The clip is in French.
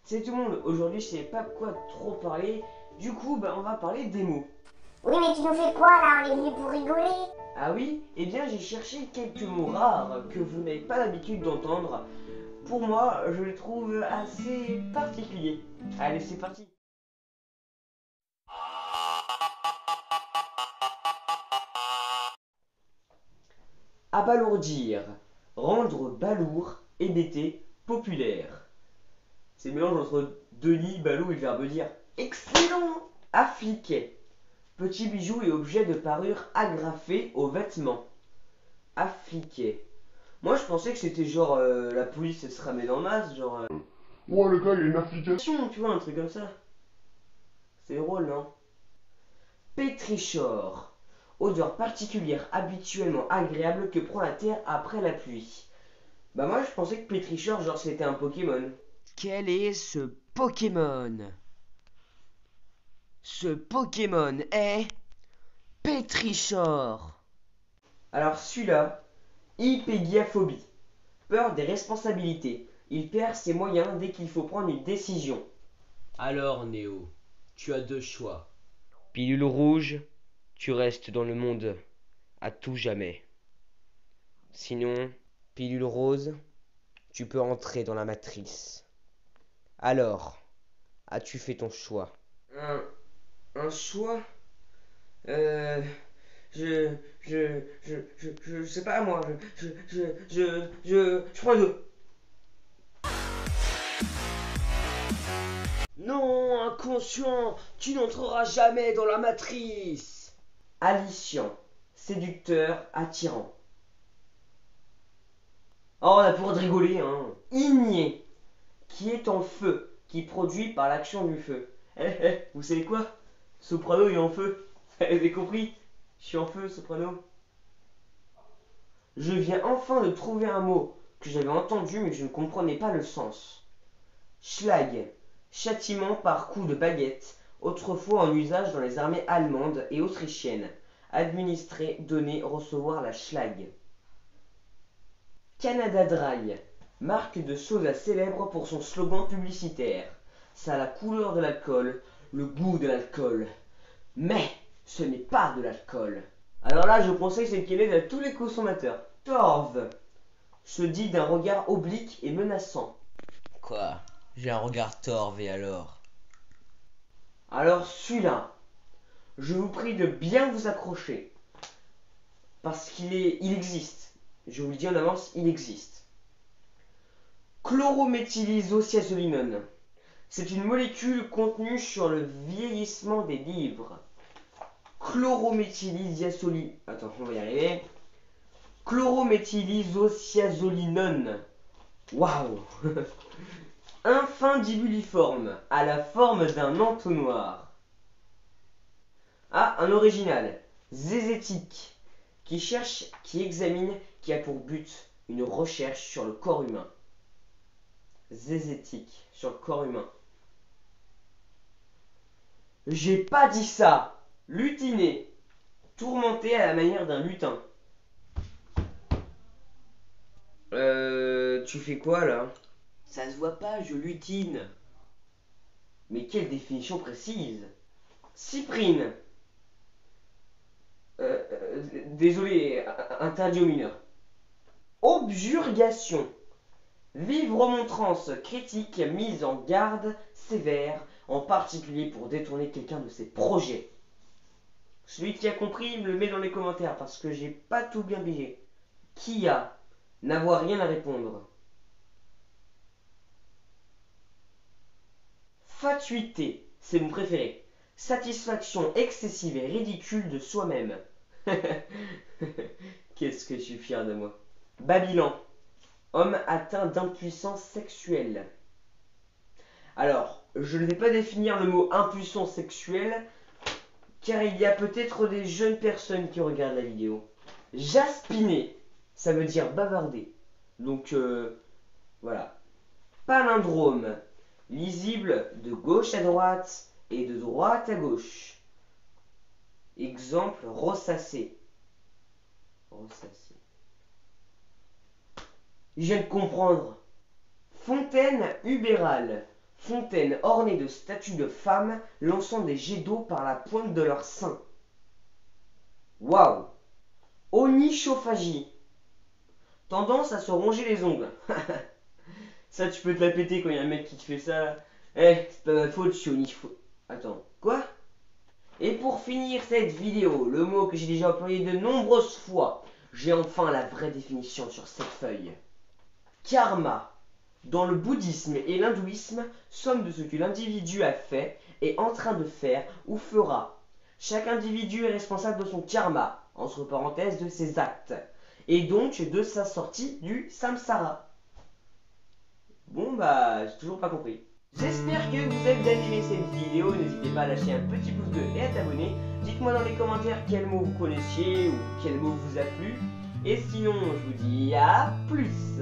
C'est tout le monde. Aujourd'hui, je sais pas quoi trop parler. Du coup, on va parler des mots. Oui, mais tu nous fais quoi là? On est venus pour rigoler? Ah oui? Eh bien, j'ai cherché quelques mots rares que vous n'avez pas l'habitude d'entendre. Pour moi, je les trouve assez particuliers. Allez, c'est parti. Abalourdir. Rendre balourd, hébété, populaire. C'est le mélange entre Denis, Balou et le verbe dire. Excellent! Affliquer. Petit bijou et objet de parure agrafé aux vêtements. Affliquer. Moi je pensais que c'était genre la police elle se ramène en masse, genre. Ouais, le gars, il y a une application. Tu vois, un truc comme ça. C'est drôle, non? Pétrichor. Odeur particulière habituellement agréable que prend la terre après la pluie. Bah moi je pensais que Pétrichor genre c'était un Pokémon. Quel est ce Pokémon? Ce Pokémon est Pétrichor. Alors celui-là, hypégiaphobie. Peur des responsabilités. Il perd ses moyens dès qu'il faut prendre une décision. Alors Néo, tu as deux choix. Pilule rouge, tu restes dans le monde à tout jamais. Sinon, pilule rose, tu peux entrer dans la matrice. Alors, as-tu fait ton choix? Un choix? Euh... Je... Je sais pas moi. Je prends deux. Non, inconscient, tu n'entreras jamais dans la matrice. Aliciant, séducteur, attirant. Oh, on a pour de rigoler, hein. Igné, qui est en feu, qui produit par l'action du feu. Vous savez quoi? Soprano est en feu. Vous avez compris? Je suis en feu, Soprano. Je viens enfin de trouver un mot que j'avais entendu mais je ne comprenais pas le sens. Schlag, châtiment par coup de baguette, autrefois en usage dans les armées allemandes et autrichiennes. Administrer, donner, recevoir la Schlag. Canada Dry, marque de soda célèbre pour son slogan publicitaire. Ça a la couleur de l'alcool, le goût de l'alcool. Mais ce n'est pas de l'alcool. Alors là, je conseille cette qu'elle est à tous les consommateurs. Torve, se dit d'un regard oblique et menaçant. Quoi? J'ai un regard torve et alors? Alors celui-là, je vous prie de bien vous accrocher. Parce il existe. Je vous le dis en avance, il existe. Chlorométhylisociazolinone. C'est une molécule contenue sur le vieillissement des livres. Chlorométhylisociazolinone. Attends, on va y arriver. Chlorométhylisociazolinone. Waouh. Infundibuliforme, à la forme d'un entonnoir. Ah, un original. Zézétique, qui cherche, qui examine, qui a pour but une recherche sur le corps humain. Zézétique, sur le corps humain. J'ai pas dit ça. Lutiner, tourmenté à la manière d'un lutin. Tu fais quoi là? Ça se voit pas, je lutine. Mais quelle définition précise? Cyprine. Désolé, interdit aux mineurs. Objurgation. Vive remontrance critique mise en garde sévère, en particulier pour détourner quelqu'un de ses projets. Celui qui a compris me le met dans les commentaires parce que j'ai pas tout bien pigé. Qui a? N'avoir rien à répondre. Fatuité, c'est mon préféré. Satisfaction excessive et ridicule de soi-même. Qu'est-ce que je suis fier de moi. Babilan, homme atteint d'impuissance sexuelle. Alors, je ne vais pas définir le mot impuissance sexuelle, car il y a peut-être des jeunes personnes qui regardent la vidéo. Jaspiner, ça veut dire bavarder. Donc, voilà. Palindrome, lisible de gauche à droite et de droite à gauche. Exemple, ressasser. Ressasser. Je viens de comprendre. Fontaine ubérale. Fontaine ornée de statues de femmes lançant des jets d'eau par la pointe de leurs seins. Waouh. Onychophagie. Tendance à se ronger les ongles. Ça, tu peux te la péter quand il y a un mec qui te fait ça. Eh, c'est pas ma faute, je suis onychophagie. Attends, quoi? Et pour finir cette vidéo, le mot que j'ai déjà employé de nombreuses fois, j'ai enfin la vraie définition sur cette feuille. Karma. Dans le bouddhisme et l'hindouisme, somme de ce que l'individu a fait, est en train de faire ou fera. Chaque individu est responsable de son karma, entre parenthèses de ses actes, et donc de sa sortie du samsara. Bon bah, j'ai toujours pas compris. J'espère que vous avez bien aimé cette vidéo, n'hésitez pas à lâcher un petit pouce bleu et à t'abonner. Dites-moi dans les commentaires quel mot vous connaissiez ou quel mot vous a plu. Et sinon, je vous dis à plus.